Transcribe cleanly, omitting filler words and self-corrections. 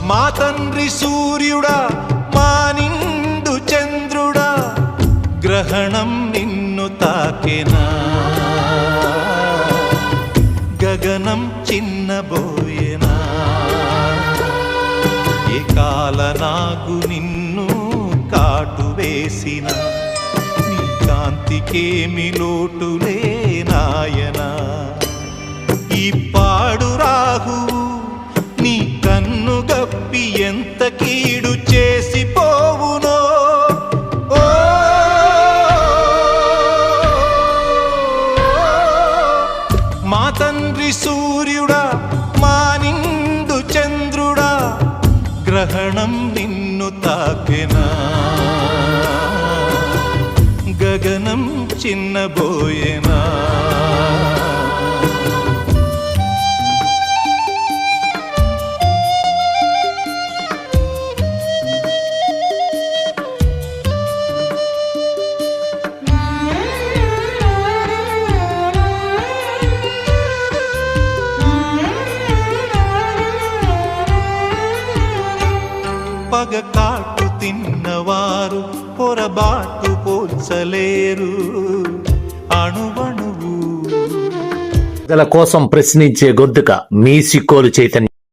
మా తండ్రి సూర్యుడా మా నిండు చంద్రుడా గ్రహణం నిన్ను తాకెనా గగనం చిన్నబోయేనా ఏ కాలనాగు నిన్ను కాటు వేసిన నీ కాంతికేమి లోటులే నాయనా ఈ పాడు రాహువు నీ కన్ను గప్పి ఎంత కీడు చేసిపోవునో మా తండ్రి సూర్యుడా మా నిండు చంద్రుడా గ్రహణం నిన్ను తాకెనా గగనం చిన్నబోయేనా పగ కాటు తిన్నవారు పొరబాటు పోల్చలేరు అణువణువు ప్రజల కోసం ప్రశ్నించే గొంతుక మీ సిక్కోలు చైతన్యం.